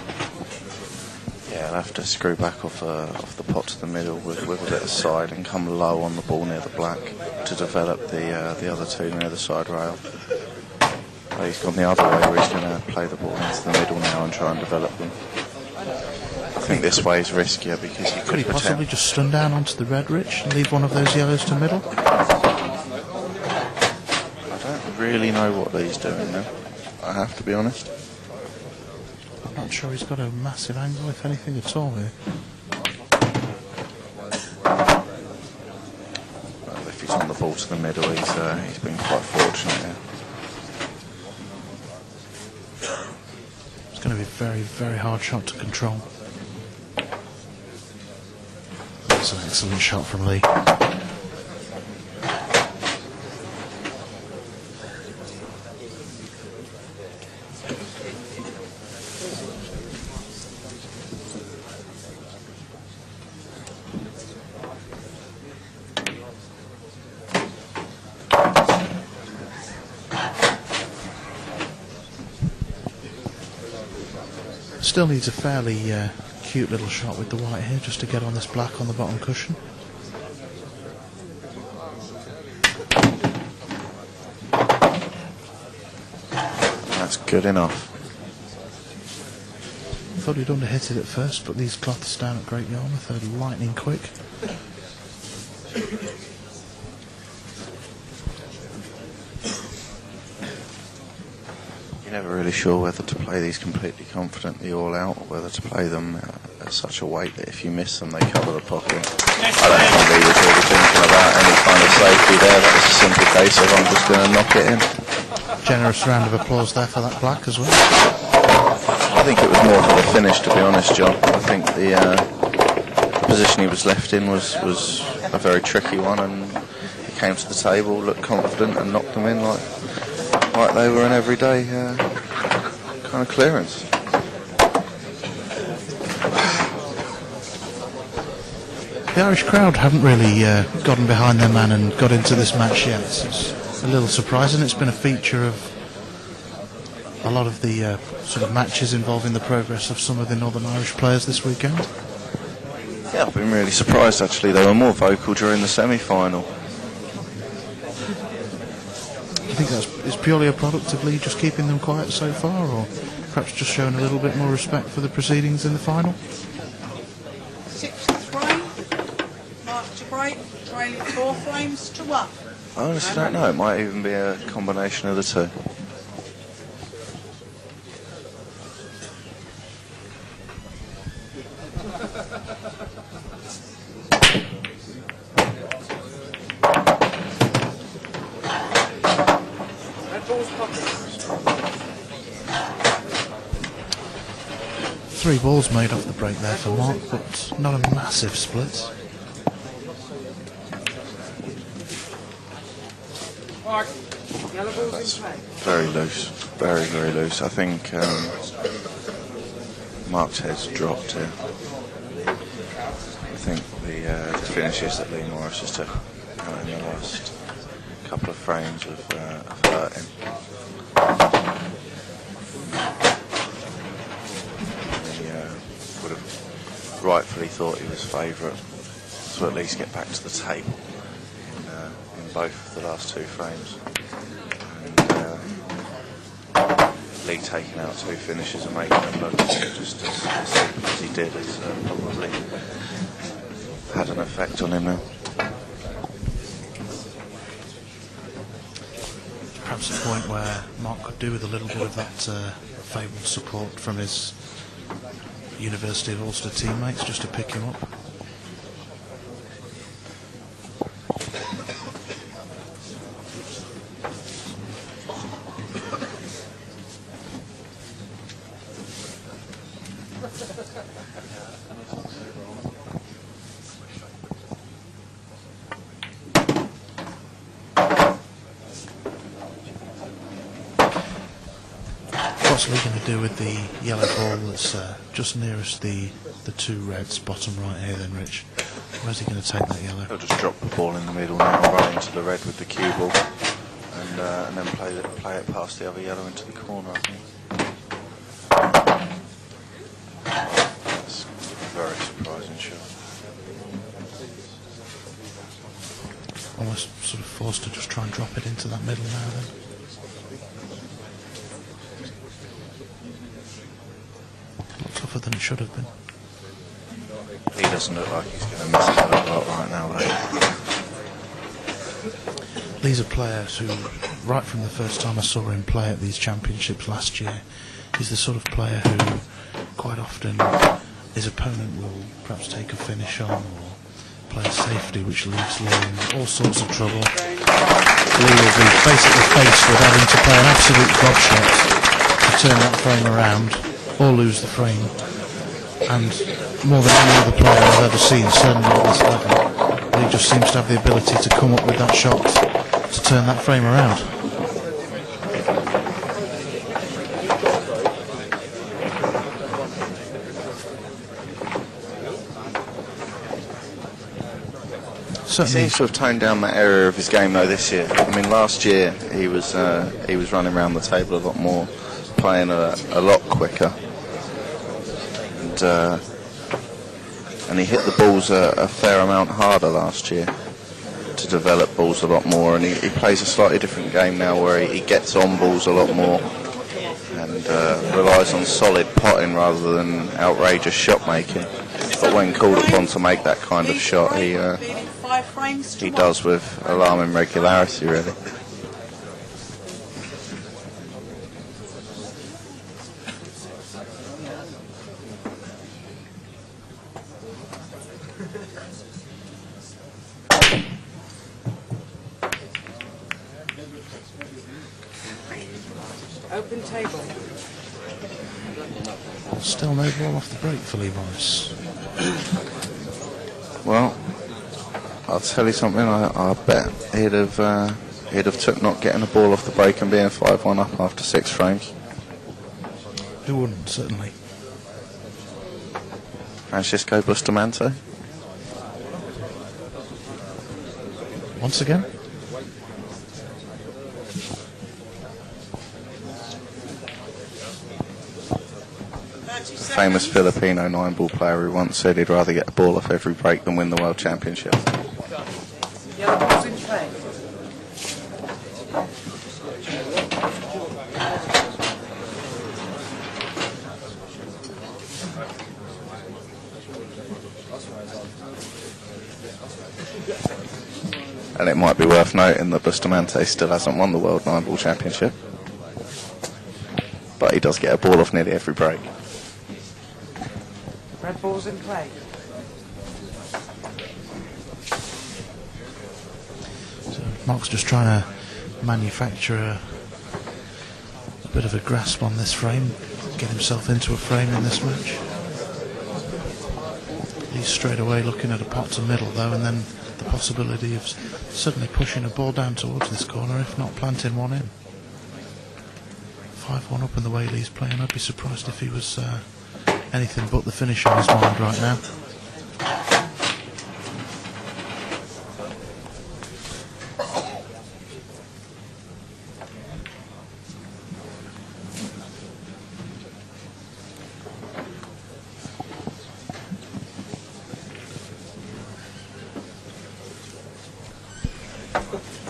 Yeah, he'll have to screw back off the pot to the middle with a bit of side and come low on the ball near the black to develop the other two near the side rail. But he's gone the other way where he's going to play the ball into the middle now and try and develop them. I think this way is riskier because you could he possibly just stun down onto the red, Rich, and leave one of those yellows to middle? I don't really know what Lee's doing now, I have to be honest. I'm not sure he's got a massive angle, if anything at all here. Well, if he's on the ball to the middle, he's been quite fortunate here. It's going to be a very, very hard shot to control. That's an excellent shot from Lee. Still needs a fairly cute little shot with the white here just to get on this black on the bottom cushion. That's good enough. Thought he'd underhit it at first, but these cloths down at Great Yarmouth are lightning quick. You're never really sure whether to play these completely confidently all out or whether to play them at such a weight that if you miss them they cover the pocket. I don't think he was really thinking about any kind of safety there. That was a simple case of I'm just going to knock it in. Generous round of applause there for that black as well. I think it was more for the finish, to be honest, John. I think the position he was left in was a very tricky one, and he came to the table, looked confident and knocked them in like they were an everyday kind of clearance. The Irish crowd haven't really gotten behind their man and got into this match yet. It's a little surprising. It's been a feature of a lot of the sort of matches involving the progress of some of the Northern Irish players this weekend. Yeah, I've been really surprised actually. They were more vocal during the semi-final. Do you think it's purely a product of Lee just keeping them quiet so far, or perhaps just showing a little bit more respect for the proceedings in the final? Sixth frame. Mark to break. Trailing 4 frames to 1. I honestly don't know. It might even be a combination of the two. Red ball's pocket. 3 balls made off the break there for Mark, but not a massive split. Mark, yellow ball's in play. Very loose. Very, very loose. I think Mark's head's dropped here. I think the finishes that Lee Morris has took in the last couple of frames have hurt him. He would have rightfully thought he was favourite to at least get back to the table in both of the last 2 frames. And Lee taking out 2 finishes and making them look just as simple as he did has probably had an effect on him now. Perhaps a point where Mark could do with a little bit of that fabled support from his University of Ulster teammates just to pick him up. What's Lee going to do with the yellow ball that's just nearest the two reds, bottom right here then, Rich? Where's he going to take that yellow? He'll just drop the ball in the middle now, run into the red with the cue ball, and then play it past the other yellow into the corner, I think. That's a very surprising shot. Almost sort of forced to just try and drop it into that middle now then. Tougher than it should have been. He doesn't look like he's going to miss it a lot right now, though. Lee's a player who, right from the first time I saw him play at these championships last year, he's the sort of player who quite often his opponent will perhaps take a finish on or play a safety which leaves Lee in all sorts of trouble. Lee will be basically faced with having to play an absolute gobshot to turn that frame around or lose the frame, and more than any other player I've ever seen, certainly at this level, he just seems to have the ability to come up with that shot to turn that frame around. He Certainly. seems to have toned down that area of his game though this year. I mean, last year he was running around the table a lot more, playing a lot quicker, and he hit the balls a fair amount harder last year to develop balls a lot more, and he plays a slightly different game now where he gets on balls a lot more and relies on solid potting rather than outrageous shot making. But when called upon to make that kind of shot, he does with alarming regularity, really. Open table. Still no ball off the break for Lee Morris. Well, I'll tell you something. I bet he'd have took not getting a ball off the break and being 5-1 up after 6 frames. Who wouldn't, certainly. Francisco Bustamante. Once again. Famous Filipino 9-ball player who once said he'd rather get a ball off every break than win the World Championship. Yellow ball's in play. And it might be worth noting that Bustamante still hasn't won the World 9-ball Championship. But he does get a ball off nearly every break. Red ball's in play. So Mark's just trying to manufacture a bit of a grasp on this frame, get himself into a frame in this match. He's straight away looking at a pot to middle though, and then the possibility of suddenly pushing a ball down towards this corner, if not planting one in. 5-1 up in the way Lee's playing. I'd be surprised if he was anything but the finish on his mind right now.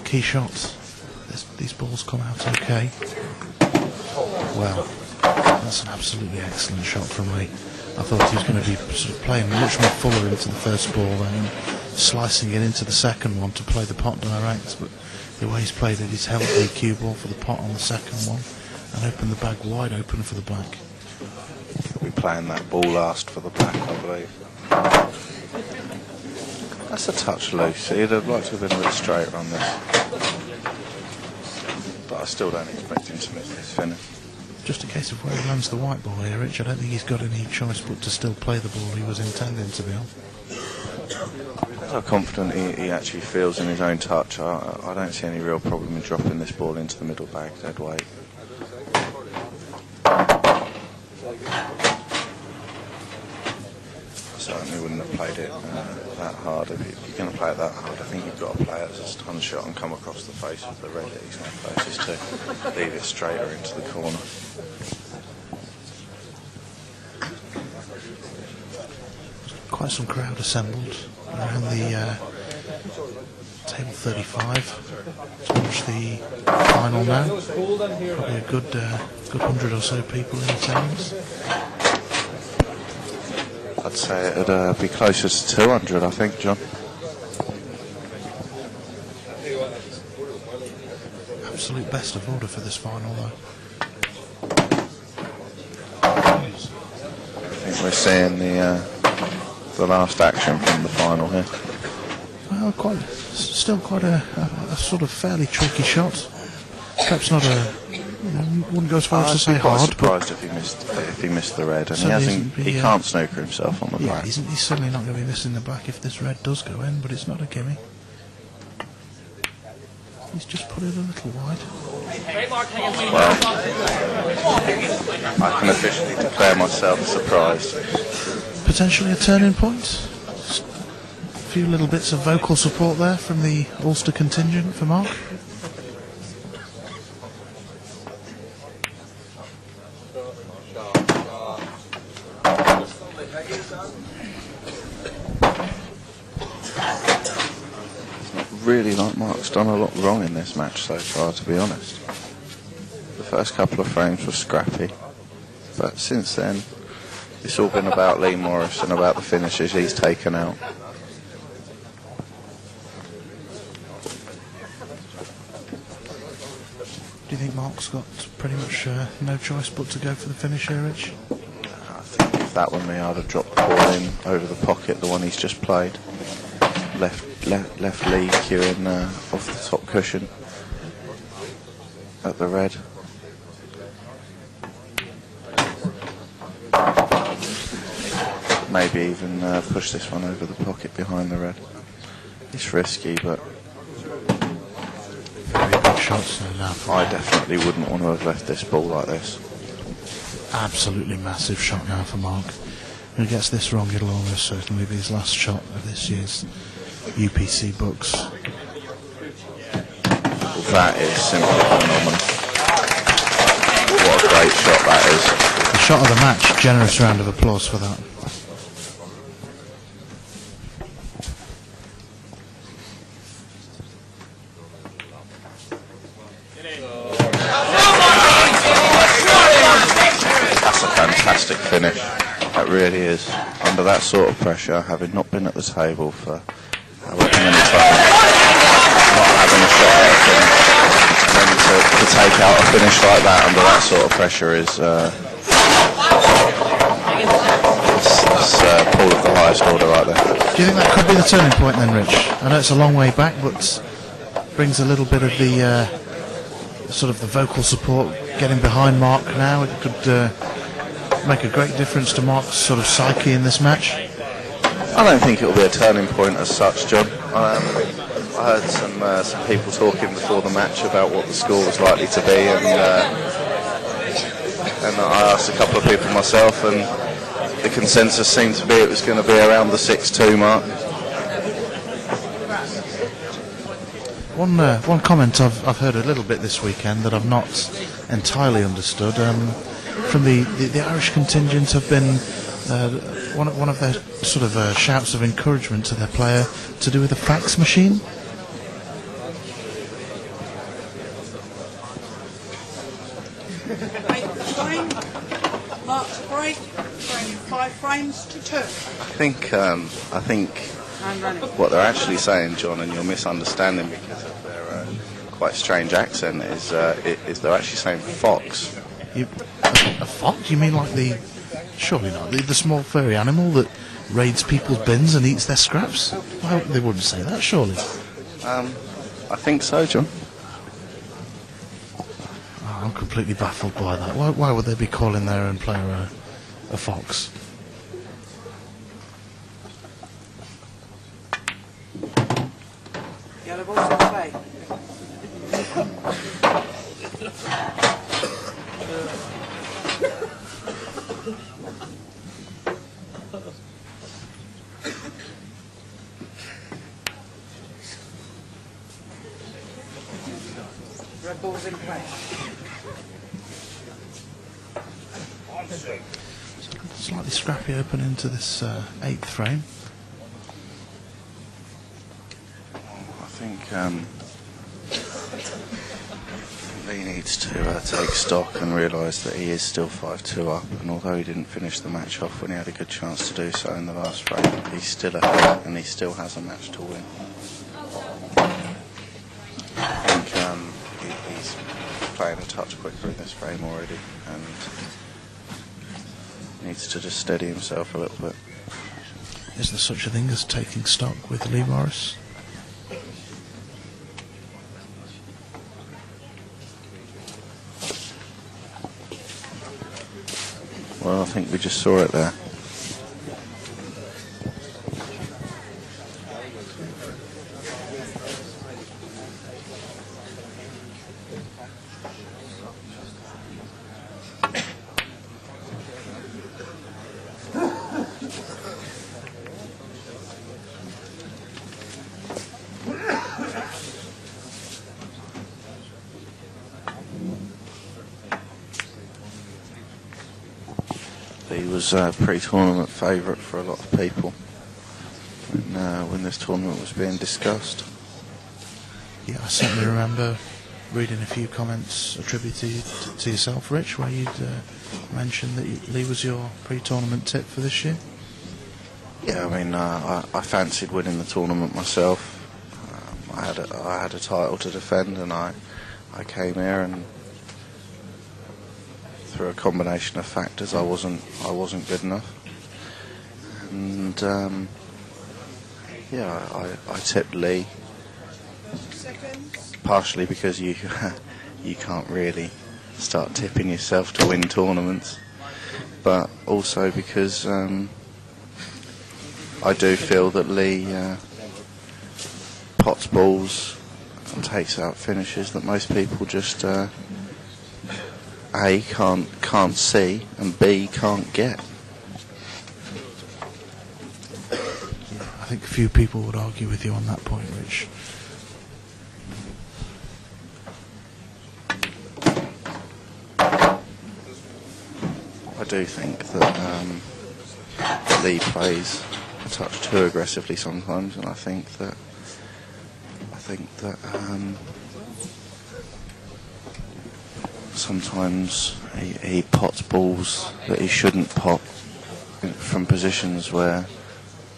Key shots. These balls come out okay. Well, that's an absolutely excellent shot from Lee. I thought he was going to be sort of playing much more fuller into the first ball and slicing it into the second one to play the pot direct, but the way he's played it, he's held the cue ball for the pot on the second one and opened the bag wide open for the back. We playing that ball last for the black, I believe. That's a touch loose. He'd have liked to have been a bit straighter on this. But I still don't expect him to miss this finish. Just a case of where he lands the white ball here, Rich. I don't think he's got any choice but to still play the ball he was intending to be on. How confident he actually feels in his own touch. I don't see any real problem in dropping this ball into the middle bag dead weight. Certainly wouldn't have played it that hard. If you're going to play it that hard, I think you've got to play it as a stun shot and come across the face of the red that he's now closest to. Leave it straighter into the corner. Quite some crowd assembled around the table 35 to watch the final now. Probably a good 100 or so people in attendance. I'd say it'd be closer to 200, I think, John. Absolute best of order for this final, though. I think we're seeing the last action from the final here. Well, still quite a sort of fairly tricky shot. Perhaps not a, wouldn't go as far as to say hard. I'd be quite surprised if he missed the red, and he can't snooker himself on the black. He's certainly not going to be missing the black if this red does go in, but it's not a gimme. He's just put it a little wide. Well, I can officially declare myself surprised. Potentially a turning point. A few little bits of vocal support there from the Ulster contingent for Mark. Really like Mark's done a lot wrong in this match so far, to be honest. The first couple of frames were scrappy, but since then it's all been about Lee Morris and about the finishes he's taken out. Do you think Mark's got pretty much no choice but to go for the finish here, Rich? I think if that were me, I'd have dropped the ball in over the pocket, the one he's just played. Left Lee queuing off the top cushion at the red. Maybe even push this one over the pocket behind the red. It's risky, but very good shots. I definitely wouldn't want to have left this ball like this. Absolutely massive shot now for Mark. If he gets this wrong, it'll almost certainly be his last shot of this year's UPC books. That is simply phenomenal. What a great shot that is. The shot of the match. Generous round of applause for that. That's a fantastic finish. That really is. Under that sort of pressure, having not been at the table for however many times, not having a shot at a finish, and then to take out a finish like that under that sort of pressure is Paul of the highest order right there. Do you think that could be the turning point then, Rich? I know it's a long way back, but brings a little bit of the sort of the vocal support getting behind Mark now. It could make a great difference to Mark's sort of psyche in this match. I don't think it'll be a turning point as such, John. I heard some people talking before the match about what the score was likely to be, and I asked a couple of people myself, and the consensus seemed to be it was going to be around the 6-2 mark. One comment I've heard a little bit this weekend that I've not entirely understood from the Irish contingent have been one of their sort of shouts of encouragement to their player to do with the fax machine. Make the frame, mark the break, frame 5 frames to 2. I think what they're actually saying, John, and you're misunderstanding because of their quite strange accent, is they're actually saying fox. A fox? You mean like the Surely not. The small furry animal that raids people's bins and eats their scraps? Well, they wouldn't say that, surely. I think so, John. Oh, I'm completely baffled by that. Why would they be calling their own player a fox? Yellow ball's in play. Red ball's in play. Slightly scrappy opening to this 8th frame. I think Lee needs to take stock and realise that he is still 5-2 up, and although he didn't finish the match off when he had a good chance to do so in the last frame, he's still ahead and he still has a match to win. I think he's playing a touch quicker in this frame already and needs to just steady himself a little bit. Is there such a thing as taking stock with Lee Morris? Well, I think we just saw it there. He was a pre-tournament favourite for a lot of people when this tournament was being discussed. Yeah, I certainly remember reading a few comments attributed to yourself, Rich, where you'd mentioned that Lee was your pre-tournament tip for this year. Yeah, I mean, I fancied winning the tournament myself. I had a title to defend, and I came here, and through a combination of factors, I wasn't good enough, and I tipped Lee, partially because you can't really start tipping yourself to win tournaments, but also because I do feel that Lee pots balls and takes out finishes that most people just A, can't see, and B, can't get. I think a few people would argue with you on that point, Rich. I do think that Lee plays a touch too aggressively sometimes, and I think that sometimes he pots balls that he shouldn't pot from positions where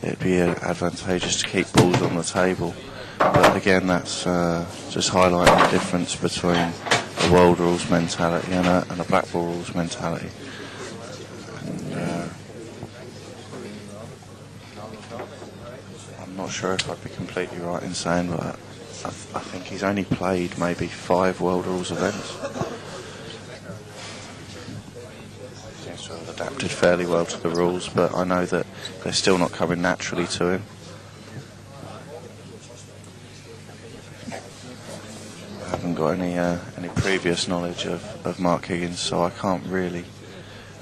it'd be advantageous to keep balls on the table. But again, that's just highlighting the difference between a world rules mentality and a black ball rules mentality. And, I'm not sure if I'd be completely right in saying, but I think he's only played maybe 5 world rules events. Seems to have adapted fairly well to the rules, but I know that they're still not coming naturally to him. I haven't got any previous knowledge of Marc Higgins, so I can't really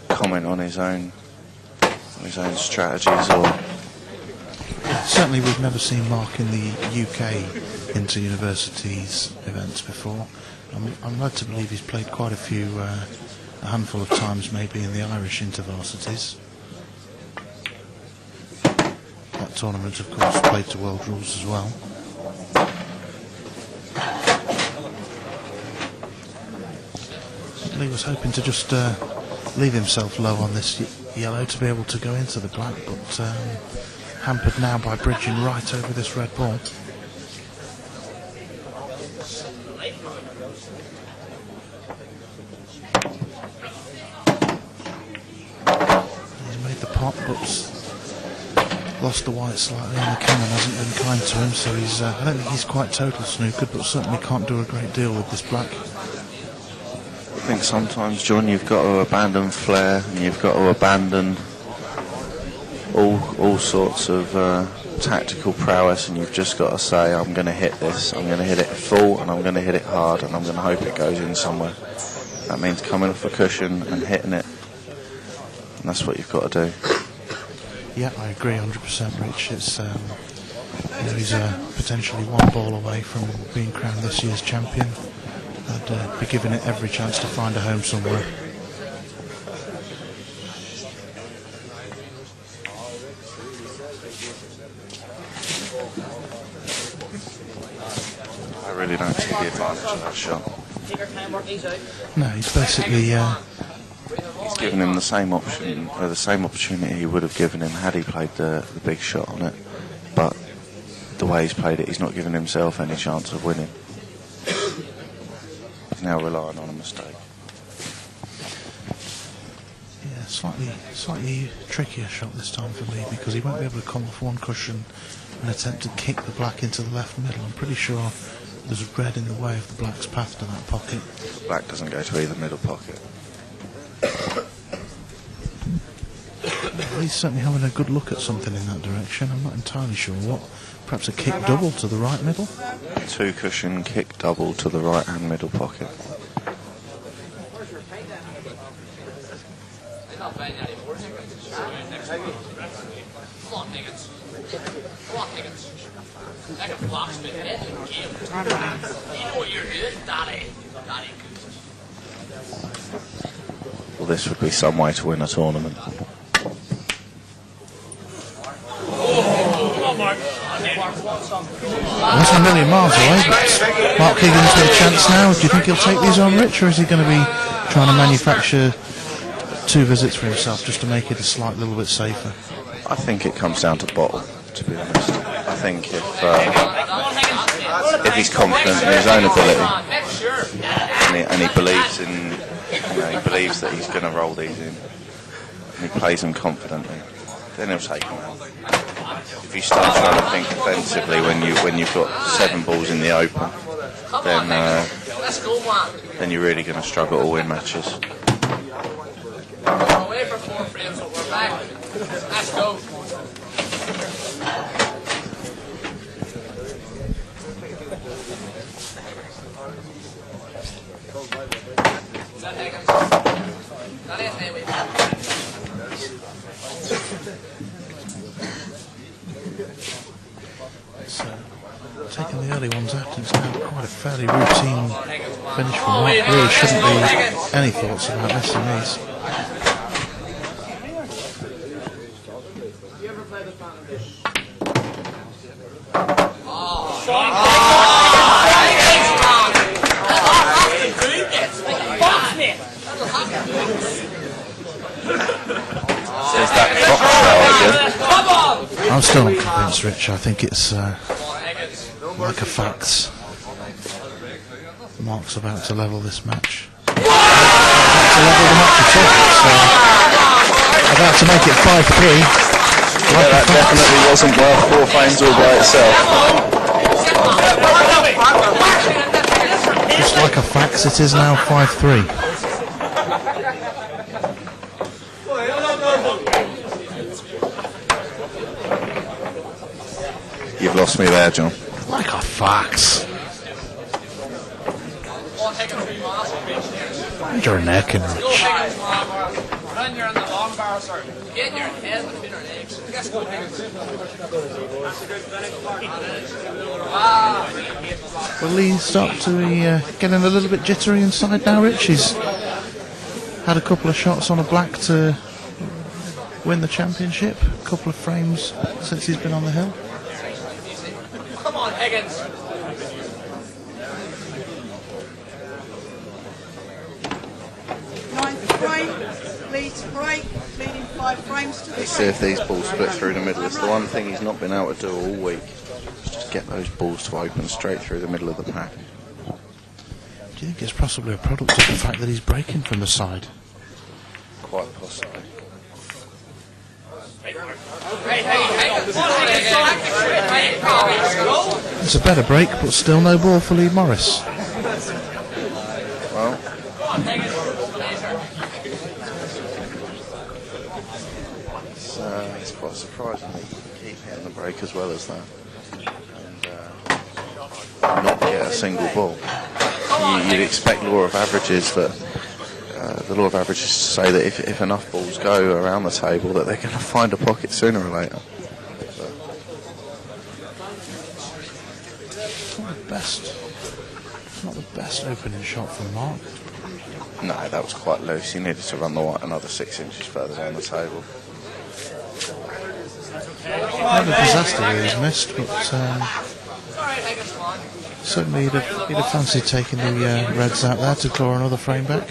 comment on his own strategies or. Certainly we've never seen Mark in the UK inter-universities events before. I'm led to believe he's played quite a handful of times maybe in the Irish intervarsities. That tournament of course played to world rules as well. Lee was hoping to just leave himself low on this yellow to be able to go into the black, but hampered now by bridging right over this red ball. the pot, but lost the white slightly, and the cannon hasn't been kind to him, so he's I don't think he's quite total snookered, but certainly can't do a great deal with this black. I think sometimes, John, you've got to abandon flair, and you've got to abandon all sorts of tactical prowess, and you've just got to say, I'm going to hit this, I'm going to hit it full, and I'm going to hit it hard, and I'm going to hope it goes in somewhere. That means coming off a cushion and hitting it, and that's what you've got to do. Yeah, I agree 100%, Rich. It's he's potentially one ball away from being crowned this year's champion. I'd be giving it every chance to find a home somewhere. I really don't see the advantage of that shot. No, he's basically He's given him the same option, or the same opportunity he would have given him had he played the big shot on it. But the way he's played it, he's not giving himself any chance of winning. He's now relying on a mistake. yeah, slightly trickier shot this time for me, because he won't be able to come off one cushion and attempt to kick the black into the left middle. I'm pretty sure there's red in the way of the black's path to that pocket. The black doesn't go to either middle pocket. He's certainly having a good look at something in that direction. I'm not entirely sure what. Perhaps a kick double to the right middle? Two cushion kick double to the right hand middle pocket. Well, this would be some way to win a tournament. Wasn't a million miles away, but Marc Higgins got a chance now. Do you think he'll take these on, Rich, or is he going to be trying to manufacture two visits for himself just to make it a slight little bit safer? I think it comes down to bottle, to be honest. I think if he's confident in his own ability and he believes in, he believes that he's going to roll these in, and he plays them confidently, then he'll take them out. If you start trying to think offensively when you've got 7 balls in the open, then you're really going to struggle to win matches. Away for 4 frames, but we're back. Let's go. Taking the early ones out, it's now quite a fairly routine finish for Marc. Really shouldn't be any thoughts about missing these. There's that clock again. I'm still not convinced, Rich. I think it's like a fact. Marc's about to level this match. About to level the match at all. So, about to make it 5-3. Like That definitely wasn't worth 4 frames all by itself. Just like a fax, it is now 5-3. You've lost me there, John. Like a fax. Mind your neck and Rich. Run, you're on the long bar, sir. Get your head between your legs. Let's go, Will he start to be getting a little bit jittery inside now, Rich? He's had a couple of shots on a black to win the championship. A couple of frames since he's been on the hill. Come on, Higgins. Ninth frame, leads break, leading 5 frames to the Let's see if these balls split through the middle. It's the one thing he's not been able to do all week. Just get those balls to open straight through the middle of the pack. Do you think it's possibly a product of the fact that he's breaking from the side? Quite possibly. It's a better break, but still no ball for Lee Morris. Well, it's quite surprising that you can keep hitting the break as well as that and not get a single ball. You'd expect law of averages that the law of averages to say that if enough balls go around the table that they're going to find a pocket sooner or later. Not the best opening shot from Mark. No, that was quite loose. He needed to run the white another 6 inches further down the table. Never disaster he's missed, but certainly he'd have fancied taking the Reds out there to claw another frame back.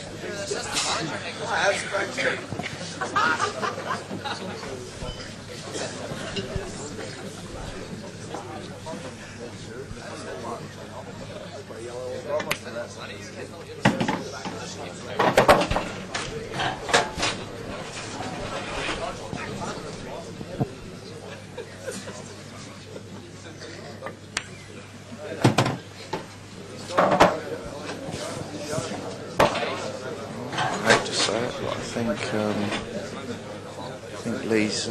I think Lee's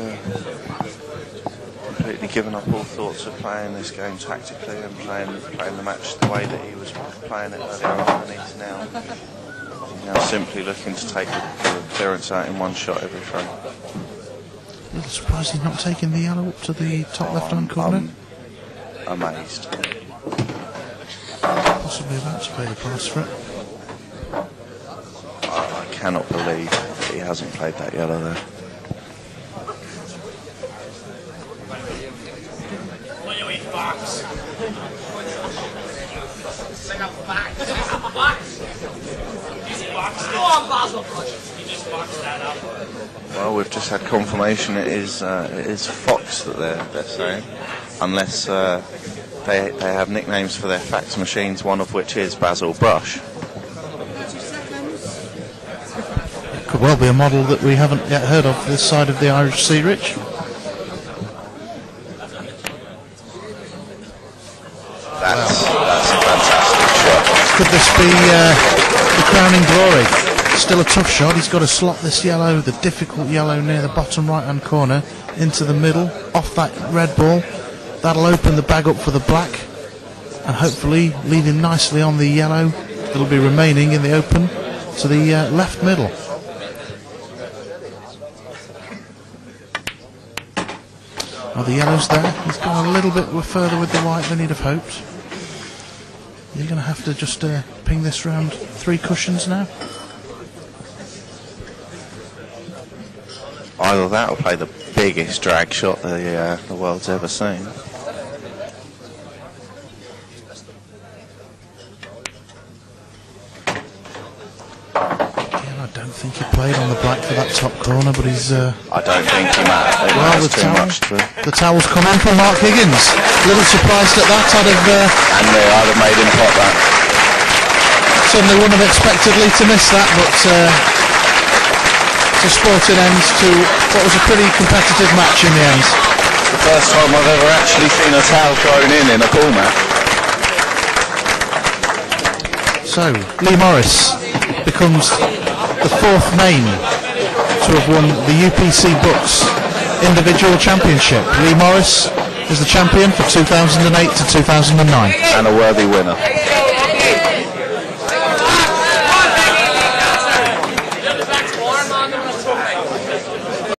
completely given up all thoughts of playing this game tactically and playing the match the way that he was playing it earlier on, and he's now simply looking to take the clearance out in one shot every frame. A little surprised he's not taking the yellow up to the top left-hand corner. Amazed. Possibly about to pay the price for it. I cannot believe that he hasn't played that yellow there. Well, we've just had confirmation it is Fox that they're saying, unless they have nicknames for their fax machines, one of which is Basil Brush. Could well be a model that we haven't yet heard of this side of the Irish Sea, Rich. That's a fantastic shot. Could this be the crowning glory? Still a tough shot. He's got to slot this yellow, the difficult yellow near the bottom right-hand corner, into the middle, off that red ball. That'll open the bag up for the black, and hopefully lead him nicely on the yellow that'll be remaining in the open to the left middle. Oh, the yellow's there. He's gone a little bit further with the white than he'd have hoped. You're going to have to just ping this round 3 cushions now. Either that or play the biggest drag shot the world's ever seen. Again, I don't think he played on the black for that top corner, but he's... I don't think he mattered. Well, the towel's come in from Marc Higgins. A little surprised at that. I'd have made him pop that. Certainly wouldn't have expected Lee to miss that, but it's a sporting end to what was a pretty competitive match in the end. The first time I've ever actually seen a towel thrown in a pool match. So, Lee Morris becomes the 4th name to have won the UPC Books Individual Championship. Lee Morris is the champion for 2008 to 2009. And a worthy winner.